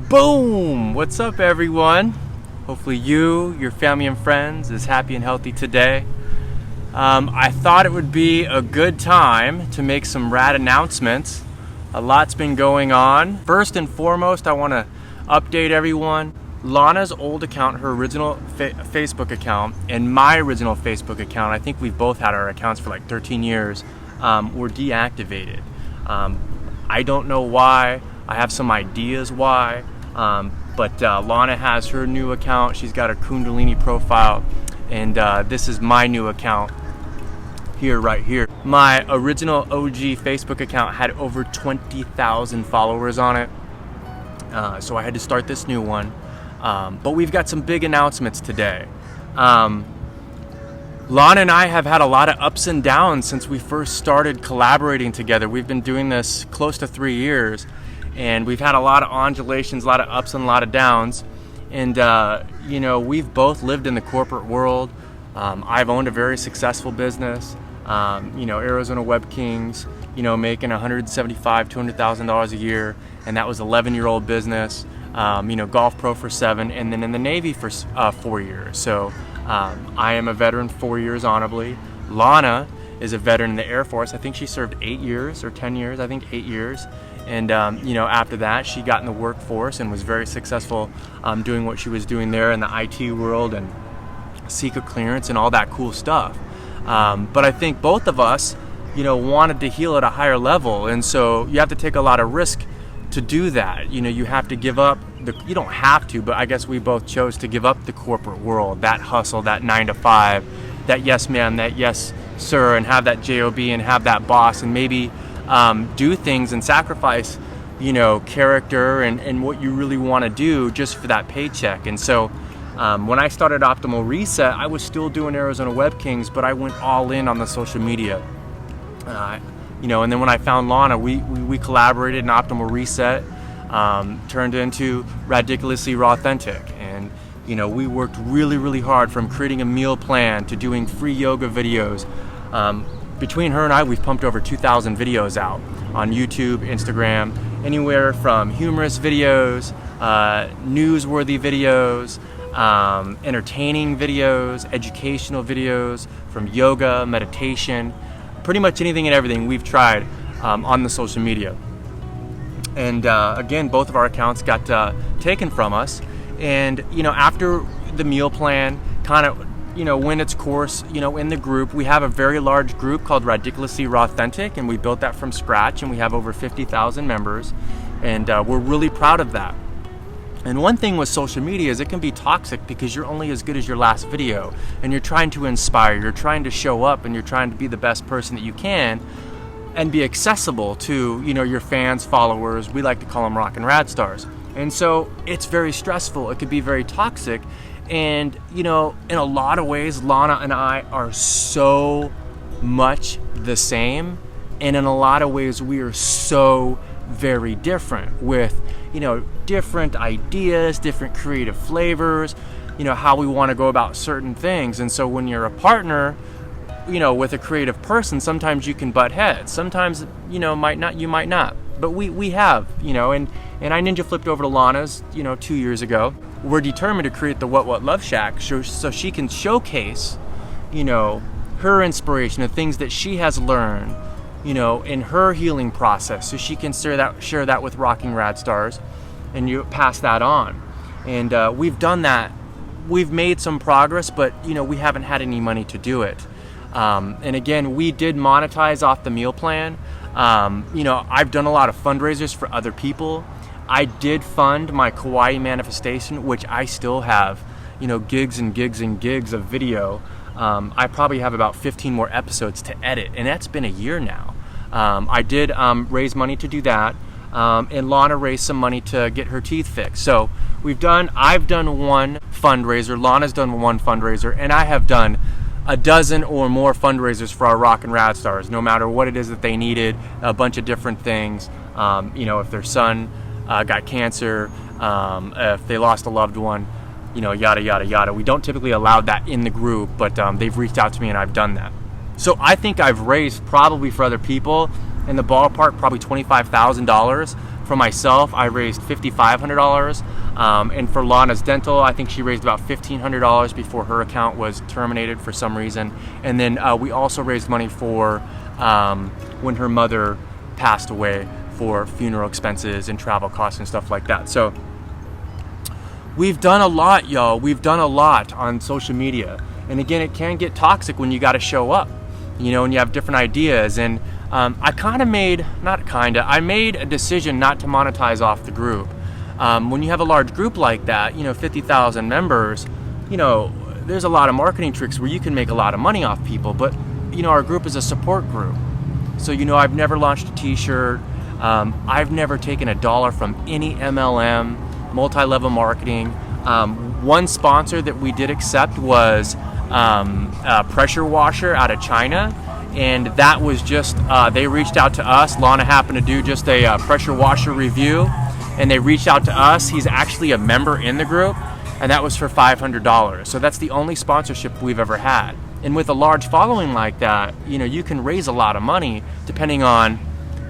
Boom! What's up, everyone? Hopefully you, your family and friends is happy and healthy today. I thought it would be a good time to make some rad announcements. A lot's been going on. First and foremost, I want to update everyone. Lana's old account, her original Facebook account, and my original Facebook account, I think we've both had our accounts for like 13 years, were deactivated. I don't know why. I have some ideas why, but Lana has her new account. She's got a Kundalini profile, and this is my new account here, right here. My original OG Facebook account had over 20,000 followers on it, so I had to start this new one. But we've got some big announcements today. Lana and I have had a lot of ups and downs since we first started collaborating together. We've been doing this close to 3 years, and we've had a lot of undulations, a lot of ups and a lot of downs. And we've both lived in the corporate world. I've owned a very successful business, Arizona Web Kings, making $175,000, $200,000 a year, and that was 11-year-old business. Golf pro for 7, and then in the Navy for 4 years. So I am a veteran 4 years honorably. Lana is a veteran in the Air Force. I think she served 8 years or 10 years. I think 8 years. And after that, she got in the workforce and was very successful doing what she was doing there in the IT world and secret clearance and all that cool stuff. But I think both of us, wanted to heal at a higher level, and so you have to take a lot of risk to do that. You have to give up you don't have to, but I guess we both chose to give up the corporate world, that hustle, that 9 to 5, that yes ma'am, that yes sir, and have that job and have that boss, and maybe do things and sacrifice character and what you really want to do just for that paycheck. And so when I started Optimal Reset, I was still doing Arizona Web Kings, but I went all in on the social media. And then when I found Lana, we collaborated in Optimal Reset, turned into Ridiculously Rawthentic, and we worked really, really hard, from creating a meal plan to doing free yoga videos. Between her and I, we've pumped over 2,000 videos out on YouTube, Instagram, anywhere from humorous videos, newsworthy videos, entertaining videos, educational videos, from yoga, meditation, pretty much anything and everything we've tried on the social media. And again, both of our accounts got taken from us. And after the meal plan kind of went its course, in the group, we have a very large group called Ridiculously Rawthentic, and we built that from scratch, and we have over 50,000 members, and we're really proud of that. And one thing with social media is it can be toxic, because you're only as good as your last video, and you're trying to inspire, you're trying to show up, and you're trying to be the best person that you can and be accessible to your fans, followers. We like to call them RawKin RadStars. And so it's very stressful. It could be very toxic. And in a lot of ways, Lana and I are so much the same, and in a lot of ways we are so very different, with different ideas, different creative flavors, how we want to go about certain things. And so when you're a partner with a creative person, sometimes you can butt heads, sometimes you might not, but we have, and I ninja flipped over to Lana's 2 years ago. We're determined to create the What Love Shack so she can showcase her inspiration, the things that she has learned in her healing process, so she can share that with RawKin RadStars, and you pass that on. And we've done that. We've made some progress, but we haven't had any money to do it. And again, we did monetize off the meal plan. I've done a lot of fundraisers for other people. I did fund my Kauai manifestation, which I still have, gigs and gigs and gigs of video. I probably have about 15 more episodes to edit, and that's been a year now. I did raise money to do that, and Lana raised some money to get her teeth fixed. So I've done one fundraiser, Lana's done one fundraiser, and I have done a dozen or more fundraisers for our RawKin RadStars, no matter what it is that they needed, a bunch of different things. If their son got cancer, if they lost a loved one, yada, yada, yada. We don't typically allow that in the group, but they've reached out to me and I've done that. So I think I've raised, probably for other people, in the ballpark, probably $25,000 For myself, I raised $5,500, and for Lana's dental, I think she raised about $1,500 before her account was terminated for some reason. And then we also raised money for when her mother passed away, for funeral expenses and travel costs and stuff like that. So we've done a lot, y'all. We've done a lot on social media. And again, it can get toxic when you got to show up, you know, and you have different ideas. And I made a decision not to monetize off the group. When you have a large group like that, you know, 50,000 members, you know, there's a lot of marketing tricks where you can make a lot of money off people. But, you know, our group is a support group. So, you know, I've never launched a t-shirt. I've never taken $1 from any MLM, multi-level marketing. One sponsor that we did accept was a pressure washer out of China. And that was just, they reached out to us. Lana happened to do just a pressure washer review, and they reached out to us. He's actually a member in the group, and that was for $500. So that's the only sponsorship we've ever had. And with a large following like that, you know, you can raise a lot of money depending on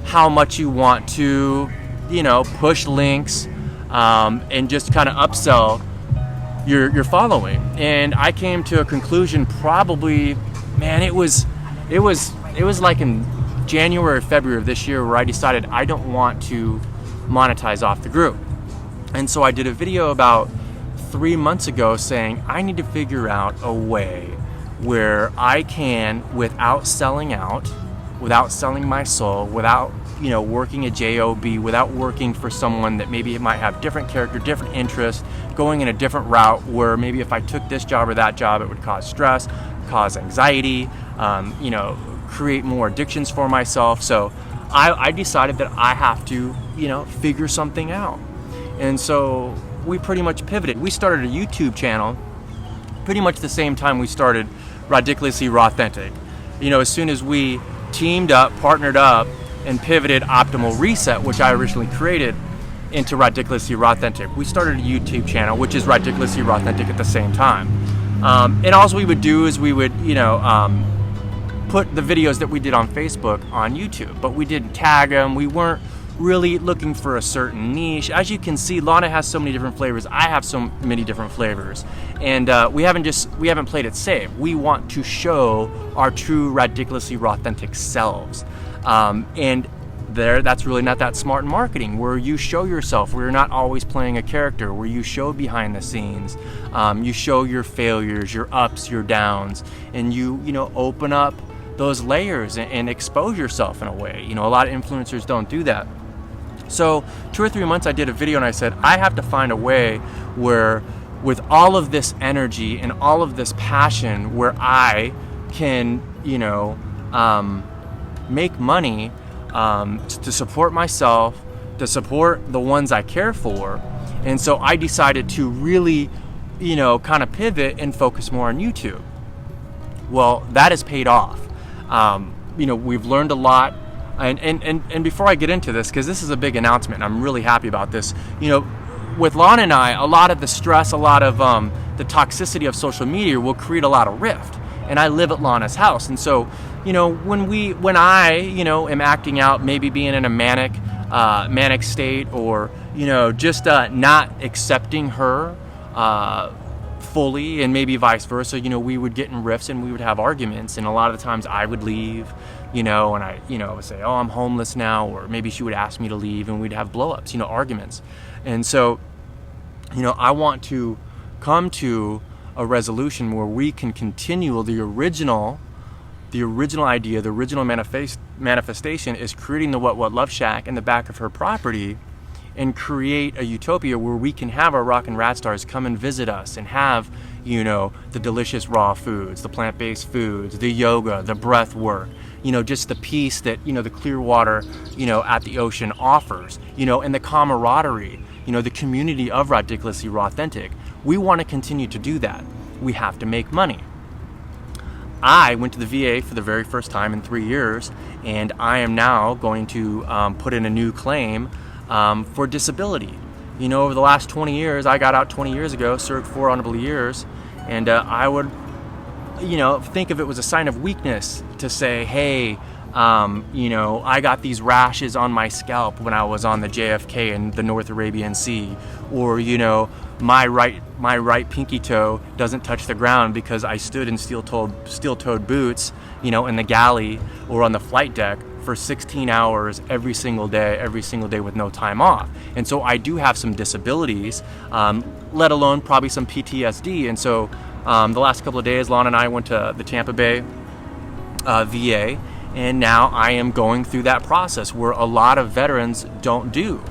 how much you want to, you know, push links and just kind of upsell your following. And I came to a conclusion probably, man, it was like in January or February of this year where I decided I don't want to monetize off the group. And so I did a video about 3 months ago saying I need to figure out a way where I can, without selling out, without selling my soul, without, you know, working a job, without working for someone that maybe it might have different character, different interests, going in a different route where maybe if I took this job or that job, it would cause stress, cause anxiety, you know, create more addictions for myself. So I decided that I have to, you know, figure something out. And so we pretty much pivoted. We started a YouTube channel pretty much the same time we started Ridiculously Rawthentic. You know, as soon as we teamed up, partnered up, and pivoted Optimal Reset, which I originally created, into Ridiculously Rawthentic, we started a YouTube channel, which is Ridiculously Rawthentic at the same time. And all we would do is we would, you know, put the videos that we did on Facebook on YouTube, but we didn't tag them. We weren't really looking for a certain niche. As you can see, Lana has so many different flavors. I have so many different flavors, and we haven't played it safe. We want to show our true Ridiculously Rawthentic selves, and that's really not that smart in marketing, where you show yourself, where you're not always playing a character, where you show behind the scenes, you show your failures, your ups, your downs, and you know, open up those layers and expose yourself in a way. You know, a lot of influencers don't do that. So 2 or 3 months I did a video and I said, I have to find a way where, with all of this energy and all of this passion, where I can, you know, make money to support myself, to support the ones I care for. And so I decided to really, you know, kind of pivot and focus more on YouTube. Well, that has paid off. You know, we've learned a lot. And before I get into this, because this is a big announcement, and I'm really happy about this, you know, with Lana and I, a lot of the stress, a lot of the toxicity of social media will create a lot of rift. And I live at Lana's house, and so, you know, when I, you know, am acting out, maybe being in a manic state, or, you know, just not accepting her fully, and maybe vice versa, you know, we would get in rifts and we would have arguments, and a lot of the times I would leave, you know, and I, you know, would say, oh, I'm homeless now, or maybe she would ask me to leave, and we'd have blow-ups, you know, arguments. And so, you know, I want to come to a resolution where we can continue the original idea, the original manifestation is creating the What Love Shack in the back of her property, and create a utopia where we can have our RawKin RadStars come and visit us and have, you know, the delicious raw foods, the plant-based foods, the yoga, the breath work, you know, just the peace that, you know, the clear water, you know, at the ocean offers, you know, and the camaraderie, you know, the community of Ridiculously Rawthentic. We want to continue to do that. We have to make money. I went to the VA for the very first time in 3 years, and I am now going to put in a new claim for disability. You know, over the last 20 years, I got out 20 years ago, served 4 honorable years, and I would, you know, think if it was a sign of weakness to say, hey, You know, I got these rashes on my scalp when I was on the JFK in the North Arabian Sea, or, you know, my right pinky toe doesn't touch the ground because I stood in steel-toed boots, you know, in the galley or on the flight deck for 16 hours every single day with no time off. And so I do have some disabilities, let alone probably some PTSD. And so the last couple of days, Lon and I went to the Tampa Bay VA, and now I am going through that process where a lot of veterans don't do.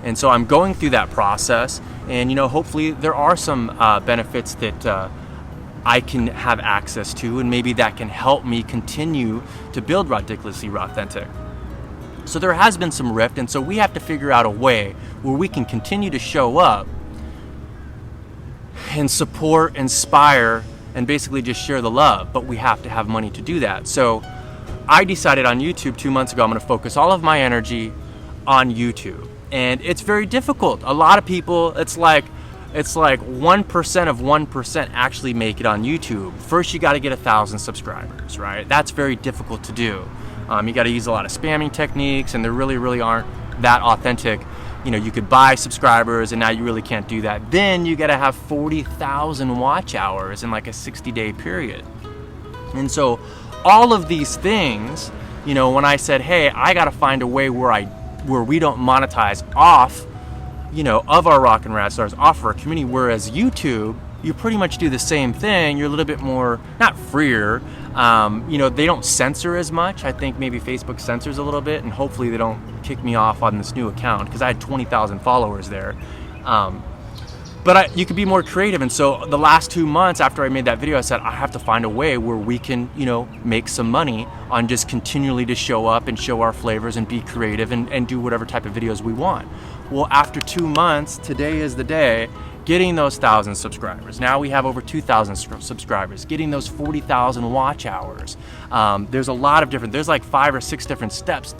And so I'm going through that process, and, you know, hopefully there are some benefits that I can have access to, and maybe that can help me continue to build Ridiculously Authentic. So there has been some rift, and so we have to figure out a way where we can continue to show up and support, inspire, and basically just share the love, but we have to have money to do that. So I decided on YouTube 2 months ago, I'm going to focus all of my energy on YouTube. And it's very difficult. A lot of people, it's like 1% of 1% actually make it on YouTube. First, you got to get 1,000 subscribers, right? That's very difficult to do. You got to use a lot of spamming techniques, and there really aren't that authentic. You know, you could buy subscribers, and now you really can't do that. Then you got to have 40,000 watch hours in like a 60-day period. And so all of these things, you know, when I said, hey, I got to find a way where we don't monetize off, you know, of our RawKin RadStars, off our community, whereas YouTube, you pretty much do the same thing. You're a little bit more, not freer, you know, they don't censor as much. I think maybe Facebook censors a little bit, and hopefully they don't kick me off on this new account, because I had 20,000 followers there. But you could be more creative. And so the last 2 months after I made that video, I said, I have to find a way where we can, you know, make some money on just continually to show up and show our flavors and be creative and do whatever type of videos we want. Well, after 2 months, today is the day, getting those 1,000 subscribers. Now we have over 2,000 subscribers, getting those 40,000 watch hours. There's a lot of different, there's like 5 or 6 different steps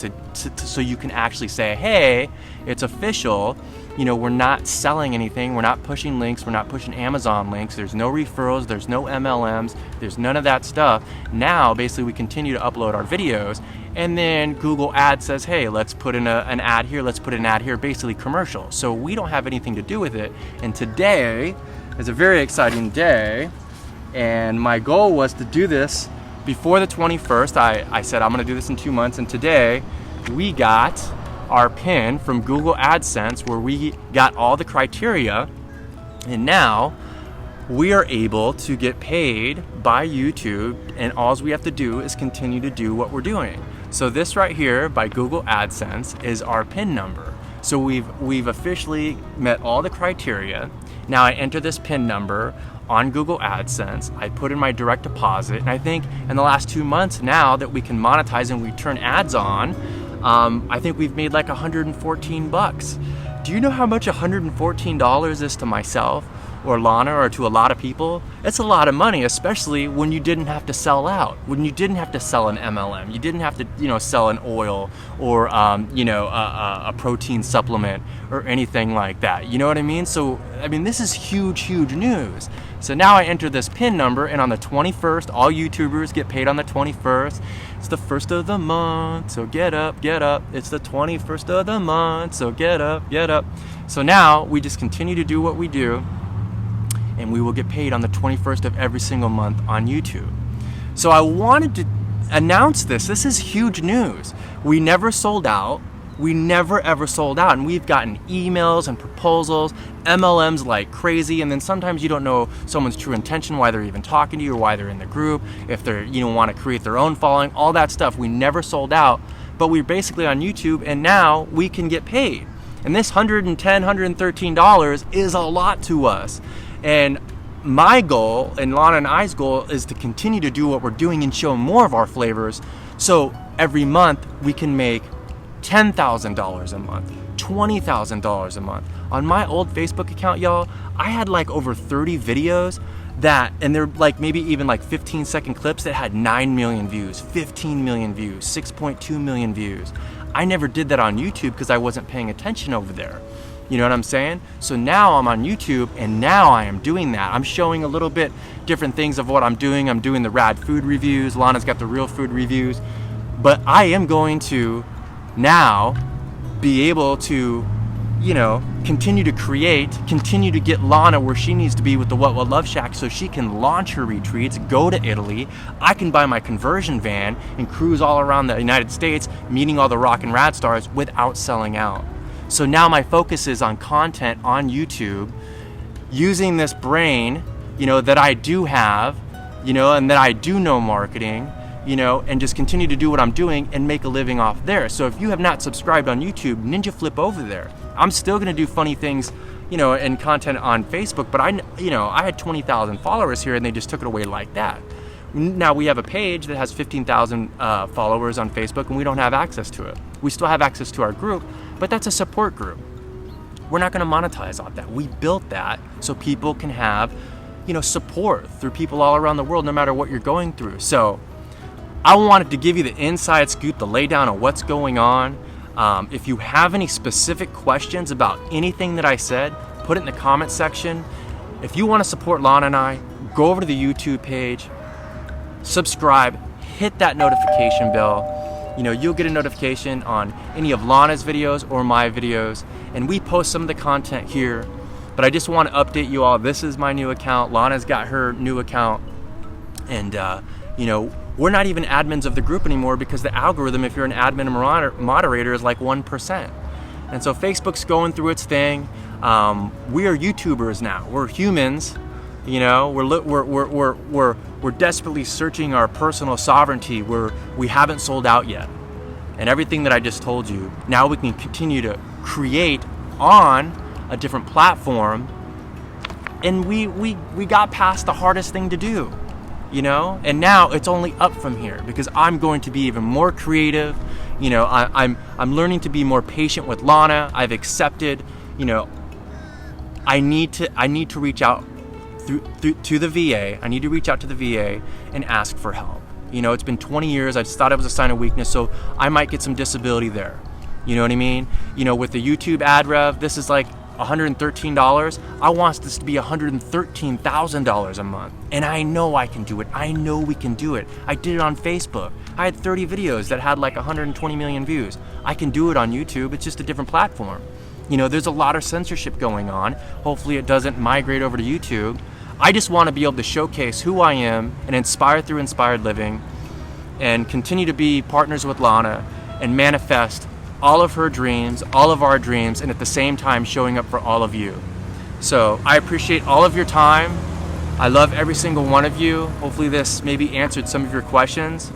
so you can actually say, hey, it's official. You know, we're not selling anything, we're not pushing links, we're not pushing Amazon links, there's no referrals, there's no MLMs, there's none of that stuff. Now, basically, we continue to upload our videos, and then Google Ads says, hey, let's put in an ad here, let's put in an ad here, basically commercial. So we don't have anything to do with it. And today is a very exciting day, and my goal was to do this before the 21st. I said I'm gonna do this in 2 months, and today we got our pin from Google AdSense, where we got all the criteria, and now we are able to get paid by YouTube, and all we have to do is continue to do what we're doing. So this right here by Google AdSense is our pin number. So we've officially met all the criteria. Now I enter this pin number on Google AdSense, I put in my direct deposit, and I think in the last 2 months now that we can monetize and we turn ads on, I think we've made like 114 bucks. Do you know how much $114 is to myself or Lana or to a lot of people? It's a lot of money, especially when you didn't have to sell out, when you didn't have to sell an MLM, you didn't have to, you know, sell an oil or, you know, a protein supplement or anything like that. You know what I mean? So, I mean, this is huge news. So now I enter this PIN number, and on the 21st, all YouTubers get paid on the 21st. It's the first of the month, so get up. It's the 21st of the month, so get up. So now we just continue to do what we do, and we will get paid on the 21st of every single month on YouTube. So I wanted to announce this. This is huge news. We never sold out. We never ever sold out, and we've gotten emails and proposals, MLMs like crazy, and then sometimes you don't know someone's true intention, why they're even talking to you, or why they're in the group, if they're, you know, want to create their own following, all that stuff. We never sold out, but we're basically on YouTube, and now we can get paid. And this $110, $113 is a lot to us. And my goal, and Lana and I's goal, is to continue to do what we're doing and show more of our flavors, so every month we can make $10,000 a month, $20,000 a month. On my old Facebook account, y'all, I had like over 30 videos that, and they're like maybe even like 15-second clips that had 9 million views, 15 million views, 6.2 million views. I never did that on YouTube because I wasn't paying attention over there. You know what I'm saying? So now I'm on YouTube, and now I am doing that. I'm showing a little bit different things of what I'm doing. I'm doing the rad food reviews. Lana's got the real food reviews. But I am going to now be able to, continue to create, continue to get Lana where she needs to be with the What Love Shack so she can launch her retreats, go to Italy. I can buy my conversion van and cruise all around the United States, meeting all the RawKin RadStars without selling out. So now my focus is on content on YouTube, using this brain, that I do have, and that I do know marketing, and just continue to do what I'm doing and make a living off there. So if you have not subscribed on YouTube, ninja flip over there. I'm still gonna do funny things, and content on Facebook, but I had 20,000 followers here and they just took it away like that. Now we have a page that has 15,000 followers on Facebook and we don't have access to it. We still have access to our group, but that's a support group. We're not gonna monetize off that. We built that so people can have, support through people all around the world, no matter what you're going through. So I wanted to give you the inside scoop, the laydown of what's going on. If you have any specific questions about anything that I said, put it in the comment section. If you want to support Lana and I, go over to the YouTube page, subscribe, hit that notification bell. You'll get a notification on any of Lana's videos or my videos, and we post some of the content here. But I just want to update you all. This is my new account. Lana's got her new account, and we're not even admins of the group anymore because the algorithm, if you're an admin or moderator, is like 1%. And so Facebook's going through its thing. We are YouTubers now. We're humans. We're desperately searching our personal sovereignty where we haven't sold out yet. And everything that I just told you, now we can continue to create on a different platform. And we got past the hardest thing to do. And now it's only up from here because I'm going to be even more creative. I'm learning to be more patient with Lana. I've accepted, I need to reach out to the VA. I need to reach out to the VA and ask for help. It's been 20 years. I just thought it was a sign of weakness, so I might get some disability there. You know what I mean? With the YouTube ad rev, this is like $113. I want this to be $113,000 a month. And I know I can do it. I know we can do it. I did it on Facebook. I had 30 videos that had like 120 million views. I can do it on YouTube. It's just a different platform. There's a lot of censorship going on. Hopefully it doesn't migrate over to YouTube. I just want to be able to showcase who I am and inspire through inspired living and continue to be partners with Lana and manifest all of her dreams, all of our dreams, and at the same time showing up for all of you. So I appreciate all of your time. I love every single one of you. Hopefully this maybe answered some of your questions.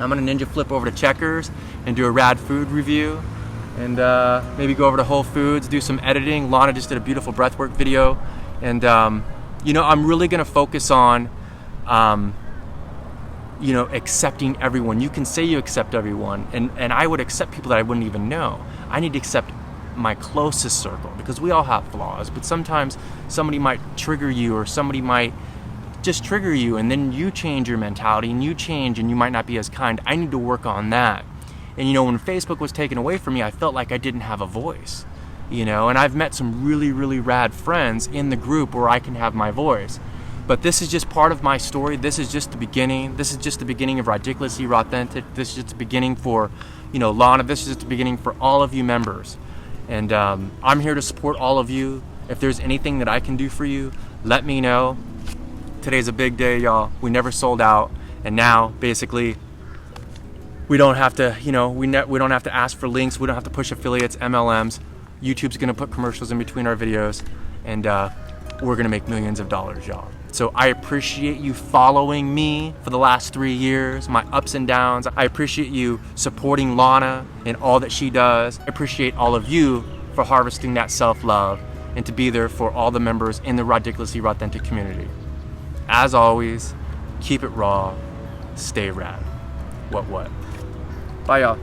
I'm gonna ninja flip over to Checkers and do a rad food review and maybe go over to Whole Foods, do some editing. Lana just did a beautiful breathwork video. And I'm really gonna focus on accepting everyone. You can say you accept everyone, and I would accept people that I wouldn't even know. I need to accept my closest circle because we all have flaws, but sometimes somebody might trigger you or somebody might just trigger you, and then you change your mentality and you change and you might not be as kind. I need to work on that. And when Facebook was taken away from me, I felt like I didn't have a voice, and I've met some really, really rad friends in the group where I can have my voice. But this is just part of my story. This is just the beginning. This is just the beginning of Ridiculously Authentic. This is just the beginning for, Lana. This is just the beginning for all of you members. And I'm here to support all of you. If there's anything that I can do for you, let me know. Today's a big day, y'all. We never sold out. And now, basically, we don't have to, we don't have to ask for links. We don't have to push affiliates, MLMs. YouTube's gonna put commercials in between our videos. And we're gonna make millions of dollars, y'all. So I appreciate you following me for the last 3 years, my ups and downs. I appreciate you supporting Lana and all that she does. I appreciate all of you for harvesting that self-love and to be there for all the members in the Ridiculously Authentic community. As always, keep it raw, stay rad. What? Bye, y'all.